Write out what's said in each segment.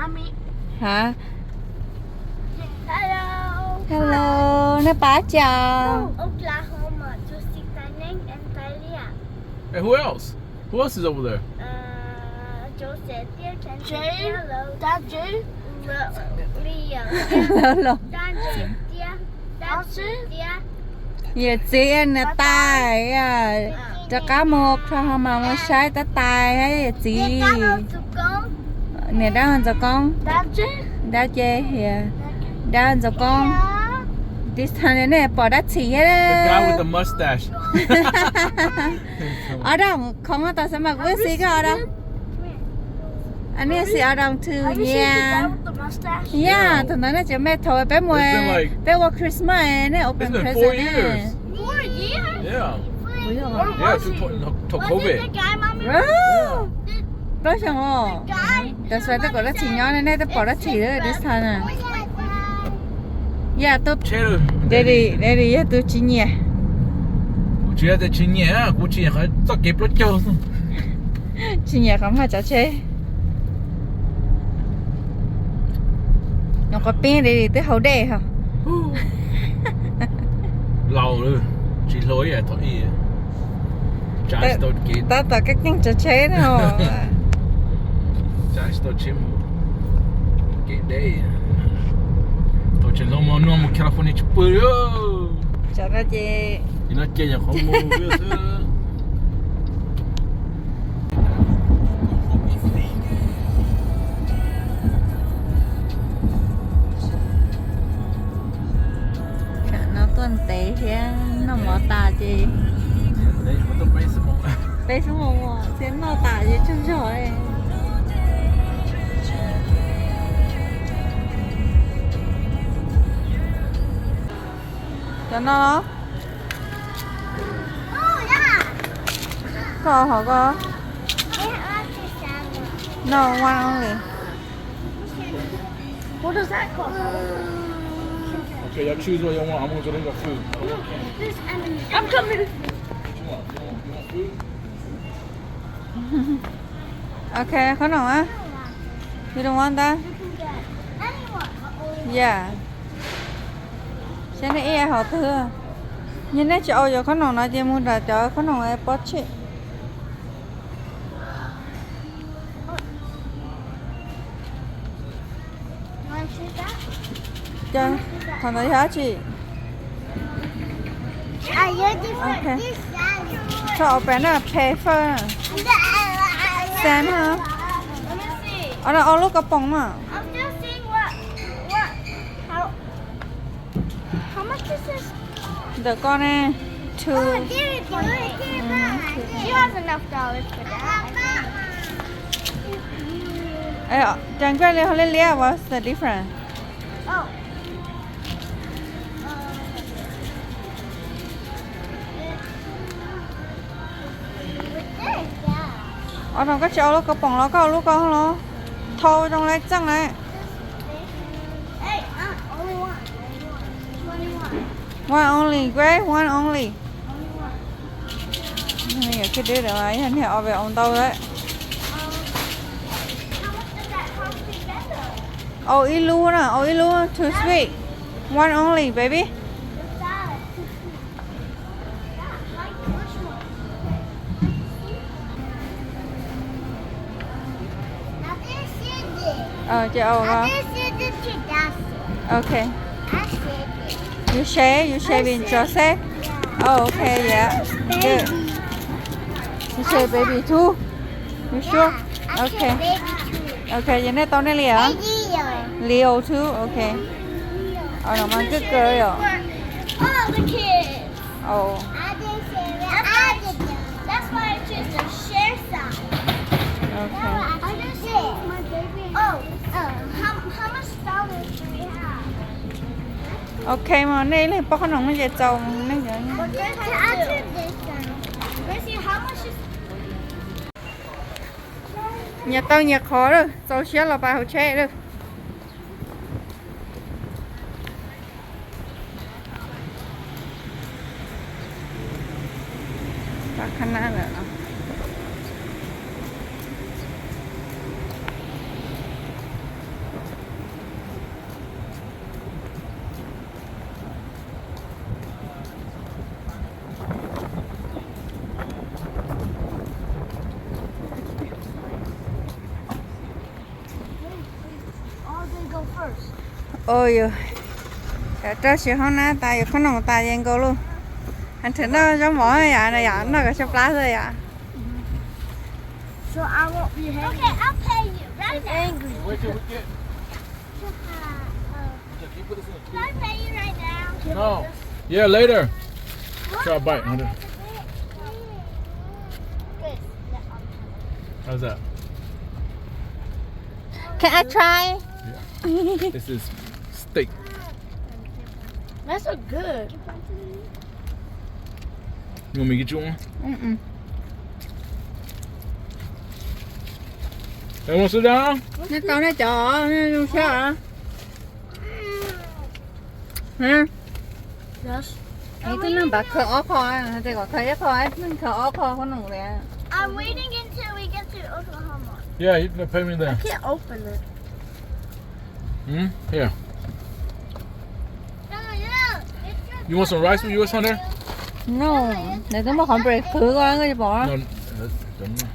Mommy. Hả? Hello. Hello, nó bá chào. Oklahoma, Joseph and Thalia. Hey, who else? Who else is over there? Joseph, Jay, Dad Jay, Leah, Lộn. Dad Jay, Dad Jay. Giờ chị anh là tài à. Cho cá một cho họ mà mua sai ta tài hay chị. Nè đó hơn cho con. Dad Jay. Đã chơi here. Đã hơn cho con. This time này bỏ đá chỉ hết The á. guy with the mustache. Ở đâu không có tao sẽ mặc với gì cả ở đâu. Anh ấy sẽ ở đâu too, Have you seen the yeah. guy with the mustache? Yeah, tụi nó chỉ mẹ thôi bé mua. It's been like- Bé qua Christmas này open It's been present 4 này. years. 4 years? Yeah. Wow. Yeah, to Was COVID. it the guy, Mommy? Wow. Đó chẳng hả? Guy? That's why tôi có đá chỉ nhỏ này tôi bỏ đá chỉ đó this time à. Yeah, tôi Cheddar. Daddy, tôi chỉ nhẹ. Chị đã chín nhẹ, cô chị hay tao kịp nó chơi. Chỉ nhẹ không phải cháu chơi. Nó có pin để tới hậu đề hả? Lâu rồi, chị lỗi à thôi. Trái tôi kịp, Ta cách nhanh cháu chơi nữa. trái tôi chim. Kịp đây. Tôi chỉ lo mà nuông một California chụp bự. Cháu ra chị. Thì nó chơi nhà không mua biết thôi. Nó tuần tế thế nó mở tà chị. Đấy, mà tôi bay xem một. Đây xuống một thế nó tà gì chân trời. Cho nó. Oh, yeah. Có hả có? I like this salad. No, one only. What does that cost? Okay, y'all choose what you want. I'm gonna go get food. This and I'm coming. You want food? Okay, có nào á? You don't want that? Anyone. Yeah. Sẽ này e họ thưa. Nhưng nếu chỗ giờ có nào nói chị muốn ra chỗ có nào ai bớt chị. Want to choose that? Cho thằng đấy hả chị? You're different. Okay. This salad. Cho bé là paper. Xem hả? Let me see. Ở đó ở lúc cái bông mà. I'm just seeing how much is this? Được con nè. Two. She has enough dollars for that. Ê, chẳng có liên liên liên what's the difference? Oh. Ở đâu có chỗ lúc cái bông nó có lúc có nó. Thâu trong lấy chân này. Hey, only one. Only one. One only, great, one only. Only one. Này cái đứa đó ấy hình họ về ông đâu đấy. How much does that cost together? Oh, ilu nè, oh ilu, too sweet. One only, baby. The salad. Yeah, like which one? Now this is it. Chị ồ Now đó. this is the two. That's it. Okay. That's it. You share with Joseph? Oh, okay, yeah. Good. You share baby too? You sure? Yeah, I Okay. said baby too. Okay, vậy nên tao này liền. Baby. Leo too, okay. Nó mang cái cười rồi. All the kids. Oh, I didn't say that. I did that. That's why I choose the share side. okay. I just said my baby. How much dollars do we have? Okay mà này là bao nhiêu nó về trâu nó vậy. Well, I choose this one. Let's see how much is. Nhà tao nhà khó rồi, tao sẽ là bài học trẻ rồi. Và khăn nữa. first. Ôi giời. Cho chị hôm nay tại có nồng tại yên cô luôn. Anh thử nó giống mỏ vậy này ạ, nó có sắp lá thôi ạ. So I won't be angry. Okay, I'll pay you right now. Angry. Wait till we get. Can I pay you right now? No. Yeah, later. Try a bite, honey. Good. How's that? Can I try? Yeah. This is steak. That's so good. You want me to get you one? Hey, want to sit down? Nó con nó chọ, nó sao hả? Hả? Yes. Ấy cái nó bạc khờ ó kho, thì có khờ ó kho, mình khờ ó kho con nồng nè. I'm waiting until we get to Oklahoma. Yeah, you can pay me there. I can't open it. Hmm? Here. No, no. You want some rice with yours, Hunter? No, để chúng mà không break thử coi cái bỏ. No, don't know.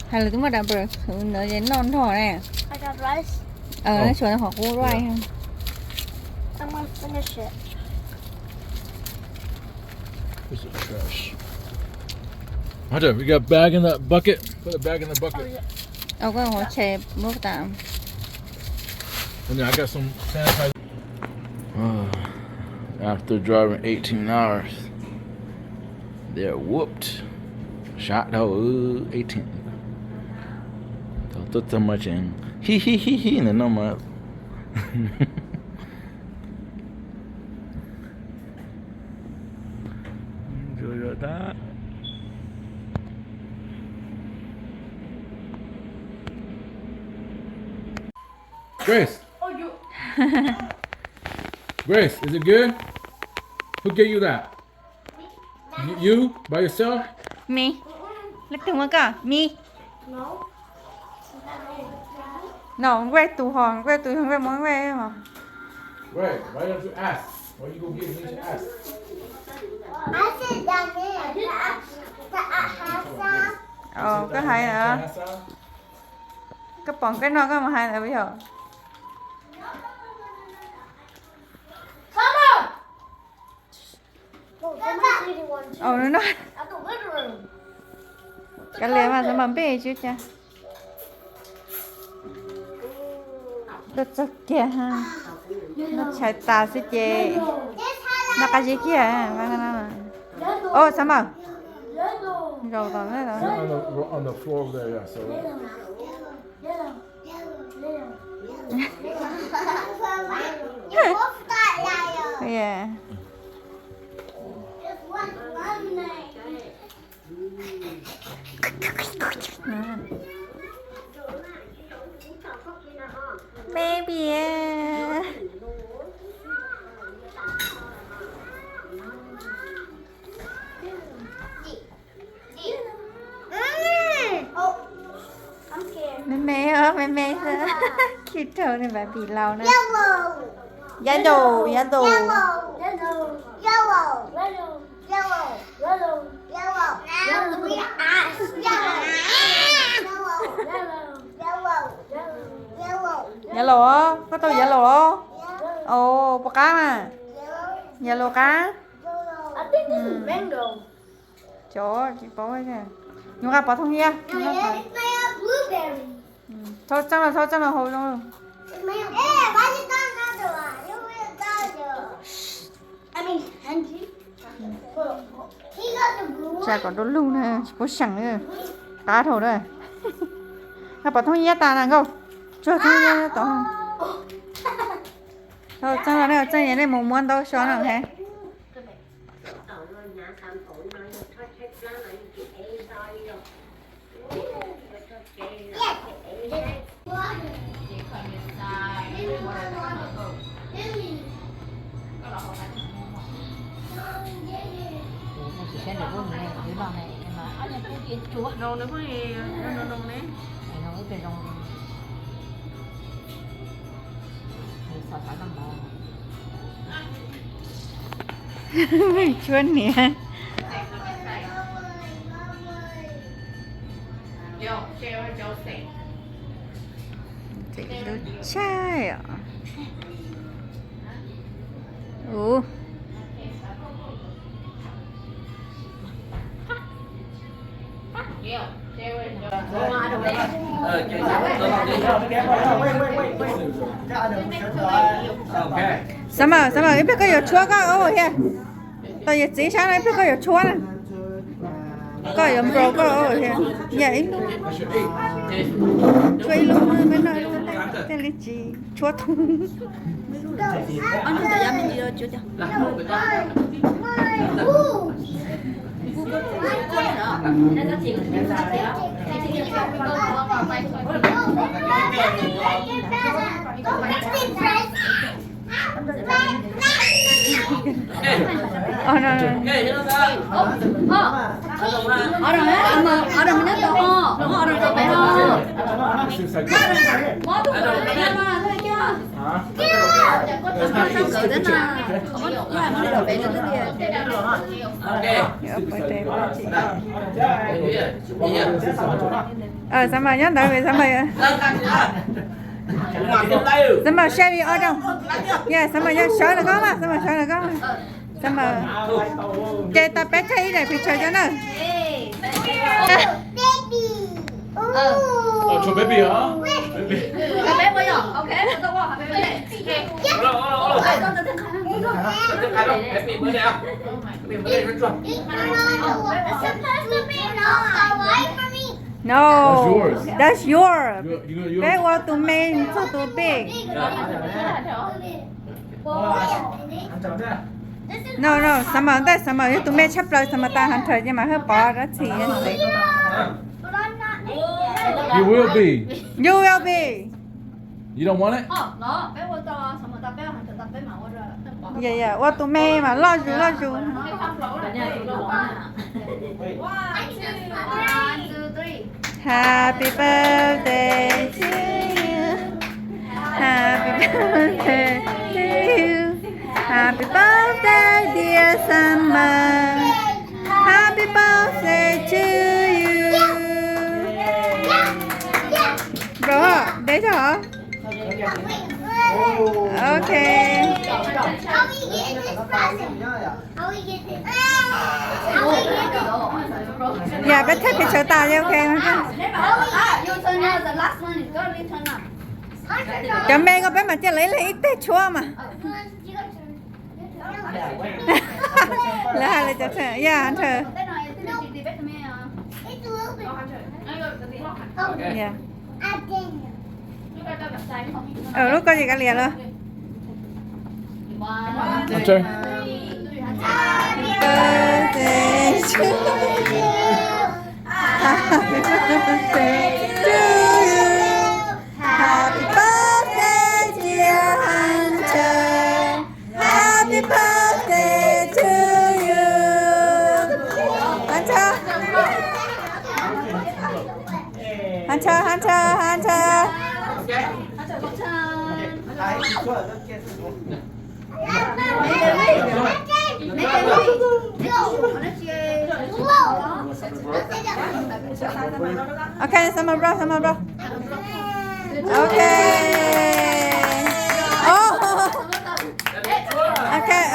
Hay là chúng mà đã break thử nữa đến non thôi nè. I got rice. Nó chuột nó học cua right ha. I'm gonna finish it. This is trash. Hunter, we got a bag in the bucket. Put a bag in the bucket. Cái hồ chè bốc tạm. And then I got some sanitizer. After driving 18 hours, they're whooped. Shot though, 18. Don't put so much in. He, no more. Enjoy that. Grace. Oh, you. Grace, is it good? Who gave you that? You? By yourself? Me. Let's do one go. Me. No. No, quét tủ hòn, quét tủ hòn, quét món quét mà. Grace, why don't you ask? Why you go get me to ask? I said down there. Có hai nữa. Cái bỏng cái nó có mà hai nữa bây giờ. Come on. Oh, somebody's eating one too. Nó At the living room. cái lẽ mà nó bê chứ cha. Đất rất kìa ha. Nó chạy tà xí chê. Nó cái gì kia à? Ô, sao mà? Rồi tao nói đó. On the floor over there, yeah. So. You both got liar. Yeah. Just one name. Baby. Oh, I'm scared. Mẹ ơi, mẹ sao? Cute thôi này bà bị lâu nữa. Yellow. Giá đồ, giá đồ. Yellow. Yellow. Yellow. Yellow. Yellow. Yellow. Yellow. Yellow. Yellow. Yellow. Giá lô á, có tôi giá lô á. Ồ, bò cá mà. Giá lô cá. I think this is mango. Chỗ, chị bó ấy kìa. Nhưng mà bỏ thông nha. No, it's blueberry. Thôi, trong là hồi trong rồi. Hey, why you got another one? You will got yours. I mean, Henry. He got the blue one. Chả có đốt lưu nè, chỉ có sẵn nữa. Cá thổ đây. Nó bỏ thông nha ta nè, không? Chưa thông nha, tỏ không? Thôi, trong là đây, trong này một món đâu xóa nào hả? Nông nó có gì, nông đấy. Mình chuôn nè. Chị đứa trai à? Ủa. Summer, if you got your truck over here. Tao giờ chỉ sáng nay if you got your truck này. Có your bro go over here. Yeah, im luôn. Chơi luôn bên này luôn đây. Tên là gì? Truck. Anh tự dám mình đi đâu chưa? Oh no no. Sao mà nhớ đợi về sao mà sao mà Sherry ở đâu? Yeah, sao mà nhớ sợi là có mà, sao mà sợi là có mà. Sao mà chơi ta bé thấy này thì chơi cho nó. 저 baby hả? Baby. bé bây giờ, ok, tôi qua bé bây No, that's yours. You That was too main, so too big. No, no, some you to make chắp lời, some ta hunter nhưng mà hơi bỏ đó thì anh sẽ. You will be. You will be. You don't want it? Yeah, yeah. What to make mà lo chú. Happy birthday to you. Happy birthday to you. Happy birthday, dear Summer. Happy birthday to you. Rồi, để cho hả? Okay. How we get this present? How we get this? How we get this? Yeah, but take picture ta chứ, okay. You turn now. The last one is gonna be turned up. Cho mẹ có bé mà chưa lấy ít tết chua mà. Là hai là cho thơ. Yeah, anh thơ. It's a little bit. Yeah. I didn't. Lúc có gì cả liền luôn. Okay. Birthday to you. Happy birthday to you. Happy birthday, dear Hunter. Happy birthday to you. Hunter. Okay, sama bro. Okay. Oh. Okay.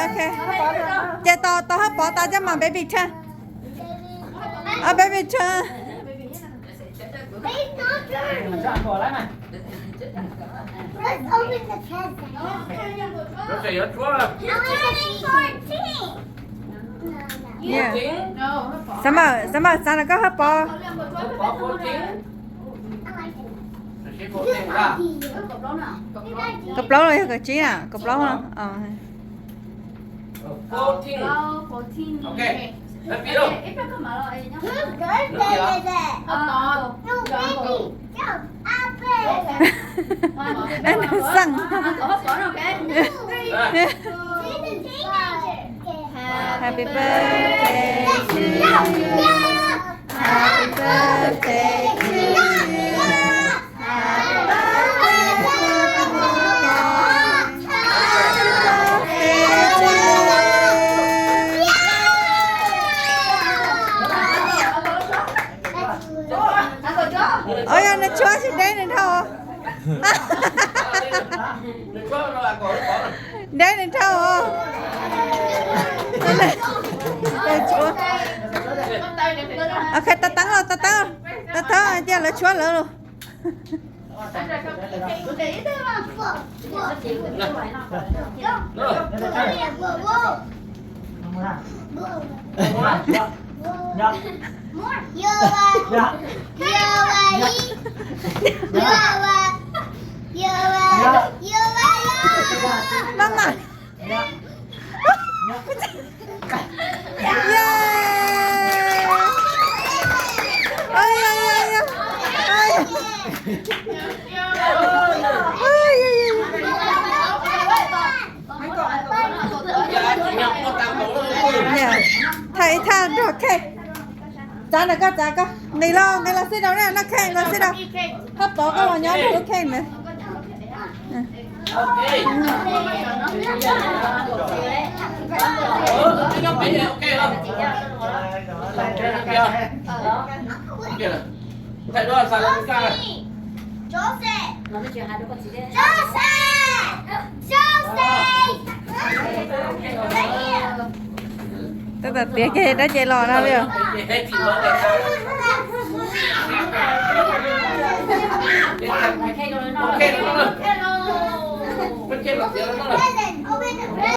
Chị to hết bỏ ta cho mà baby chân. Baby chân. Let's open the present. Okay, you're 12. I'm turning 14. Yeah. Sama sana có hết bỏ. Cục lấu rồi cái chí à? Cục lấu hả? 14. Okay. Let's go. Whose birthday is it? No, baby. Jump. Anh xăng. Happy birthday to you. Happy birthday to you. Ôi anh nó chúa xin đến thôi. Đấy này trâu hả? Đây chúa. Ok, ta tăng rồi. Ta tăng chứ là chúa lỡ luôn. Vâng ạ. Thầy tha được khen. Trả này có. Này lo xí đâu nè, nó khen lo xí đâu. Hấp tổ có lo nhóm nó khen nè. Thầy đó sao lại ca? Tức là tiếc cái đó chạy lò ra liền.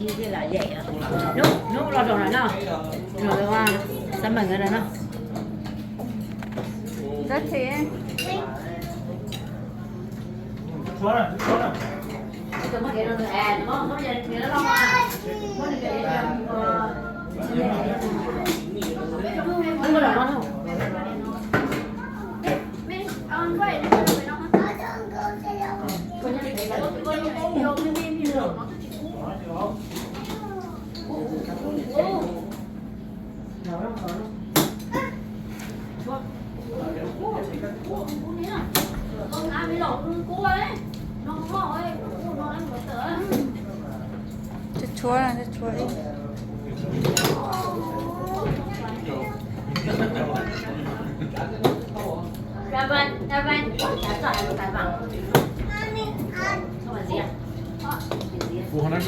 Như là vậy à. Nó lo rồi nó. Rồi qua. Sao mình ở đây nó. Rất thì Tôi mới kể rồi à, nó giờ thì nó lo à. Không có lo đâu. chúa là chúa đi. Ra bên, trả bằng. Không phải gì à? Phụ hắn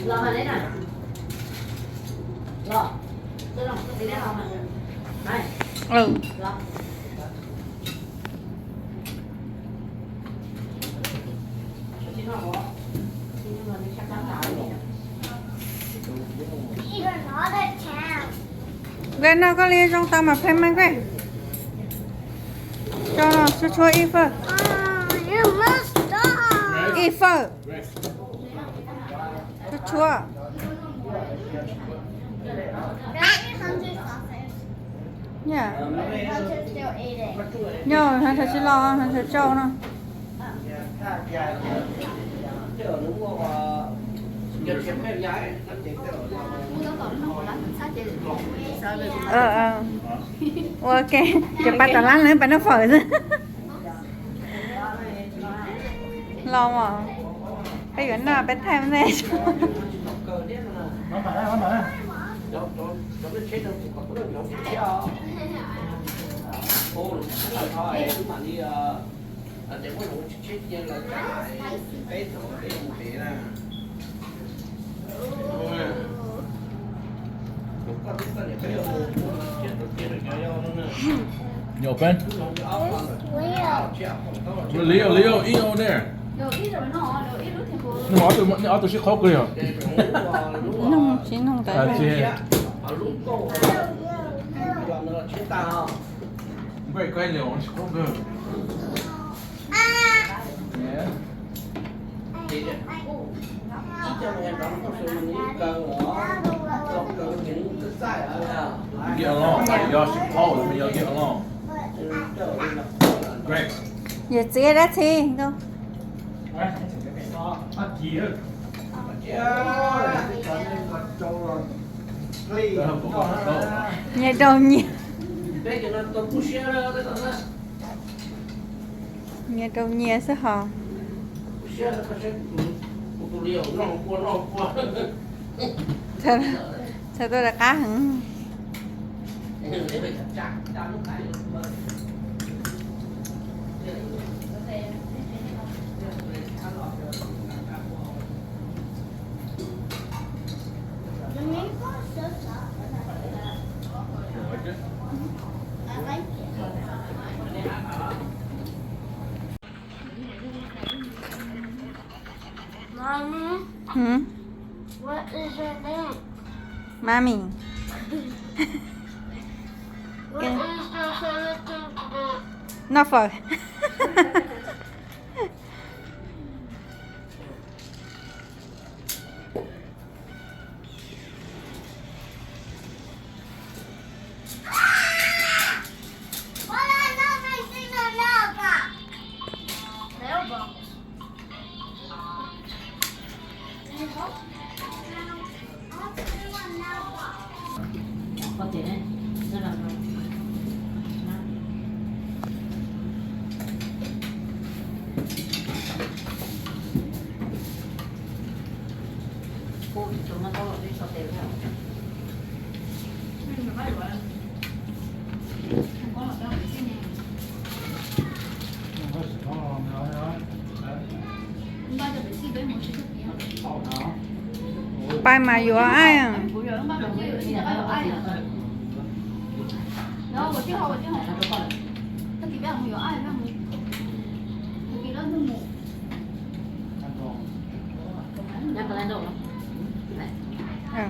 Lo mà đấy nè. Lo. Tôi lòng tôi tí đấy lo mà. Đây. Ừ. Lo. Gần nào có liên trong tao mà phê mang cái. Cho nó chúa y phơ. You must stop. Y phơ. Chúa. Yeah. Hunter still ate it. Nhờ, hắn thật xin lo, hắn thật trâu nó. Ok, chụp ba tờ lát nữa, bà nó phở ra. Lo mà. Bây giờ nào bé thêm này. You open? Leo, eat over there. No, auto shit khó cười. Nông chín nông tới. Vậy quay liều khó cười. Get along. Y'all should call it. I mean, y'all get along. Great. Giờ chia ra thì đâu. Nhà đầu nhiều. Nhà đầu nhiều sao hả? Sao tôi là cá hứng. Mommy, Hmm? what is your name? Mommy. What is your favorite thing to do? Not for. What is everything to lawv? Lawv. Có tiền đấy. Rất là ngon. Cô chúng nó có đi sọt tiền không? Bài mà vừa ai à? Nhắc lên đâu không? Này. Ừ.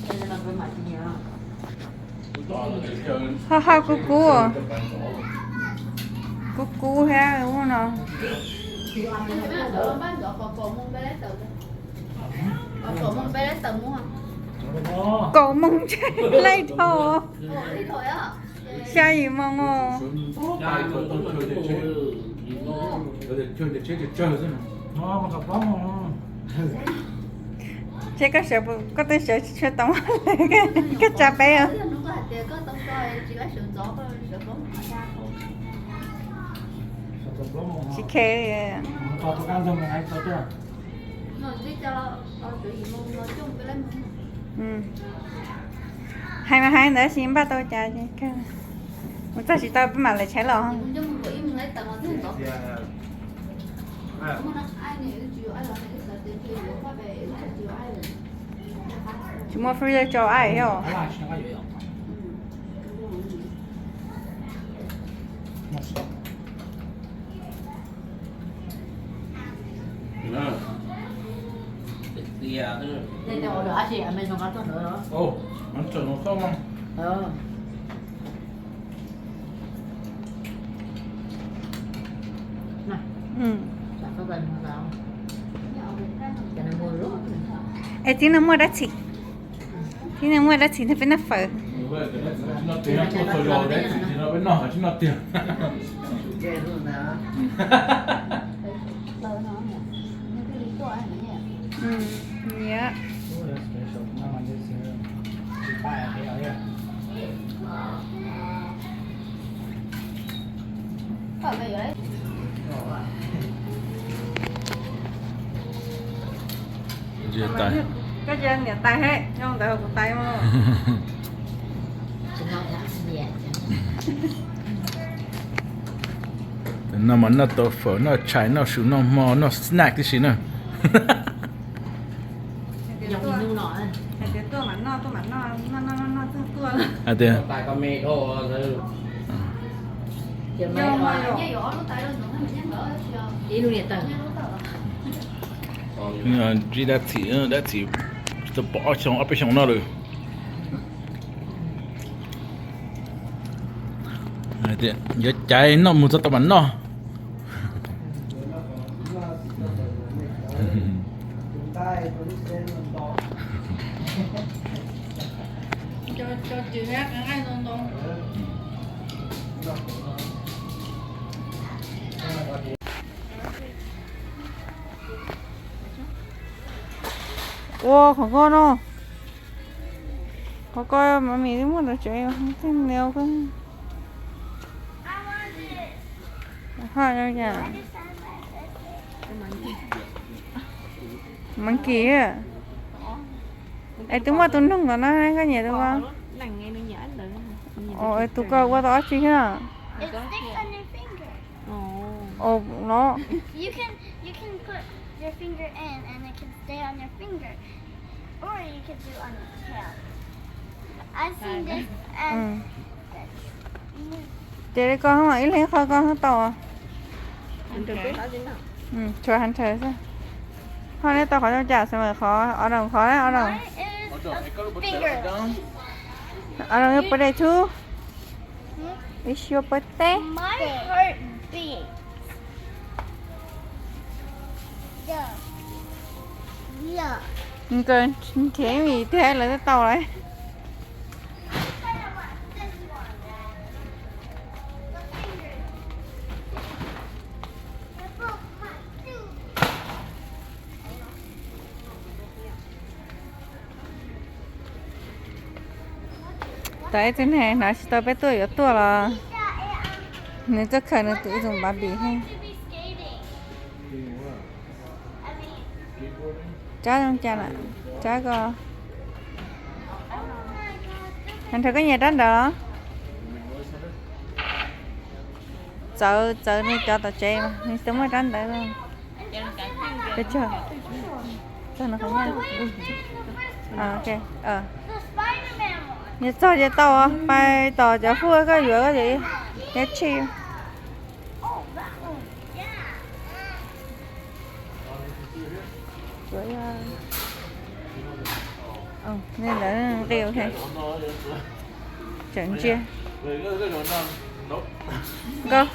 Đây là cái mặt nhiều. Ha ha cú cú à? Cú cú ha đúng không nào? Cậu mong chơi lấy thò. Sao gì mong à? Chị có thể sợ cho tổng cái chà bé à? Chị khe à? Ừ. Hai mà hai nữa xin bắt tôi trả chứ. Một ta chỉ tao mà lại cháy lò không? Chúng mua free cho ai hiểu? Đây là order chị em mình không có nữa đó. Ồ, ăn trộn nó không không? Này, Ừ. chả có gần không sao. Cho nên mua lúc. Ê, tí nó mua đã chỉ. Tí nó mua đã chỉ nó phải nó phở. Nó tiền nó phơi rồi đấy, thì nó vẫn nở chứ nó tiền. Ghê luôn đó. Ừ. Dạ. Chia tay. Cái chân nhà tay hết, nhưng mà của tay mà. Chúng nó đã nhẹ. Nó mà nó tổ phở, nó cháy, nó sủi, nó mò, nó snack cái gì nữa. Dòng như nu nọ. Cái tua mà nó tua. À tiền. Tại con mẹ thôi rồi. Giờ mấy rồi. Đi luôn điện tử. Chỉ đã thì tôi bỏ trong ấp trong nó rồi. À tiền, giờ cháy nó muốn tao bắn nó. Cho chị hát ai luôn luôn. Wow, khó coi nó. Khó coi mà mình đi mua được chơi không thêm nhiều cơ. Hai đâu nhỉ? Monkey à? Ê, tôi mua tôi nung rồi nó có nhiều đâu không? Ồ, tôi coi qua đó chứ hả? It sticks on your finger. Ồ, nó. You can put your finger in and it can stay on your finger. Or you can do on your tail. I've seen this. Ừ. And Chị đi con không ạ? Ý lên coi con không tàu à? Anh được biết đó chính nào. Ừ, cho hắn chờ xem. Hôm nay tao khỏi cho trả xem mà khó, ở đồng khó đấy, ở đồng. mine is a finger. Ở đồng your birthday too? It's your birthday? My heart beats. Yeah. Yeah. Cơ thế vì thế là cái tàu đấy. Tại trên này nó chỉ tao bé tuổi ở tuổi là nên chắc khởi nó tự dùng bà bì hay cháu không cha nè cháu có anh thấy có nhà đánh đó chờ nên cho tao chơi mà nên sớm mới đánh đấy luôn được chưa sao nó không nha ok The Spider-Man one. nhớ cho chị tao à bài tao cho phu cái gì cái gì nhớ chi Oh, that one. Yeah. với nên là đều thế chuẩn chưa go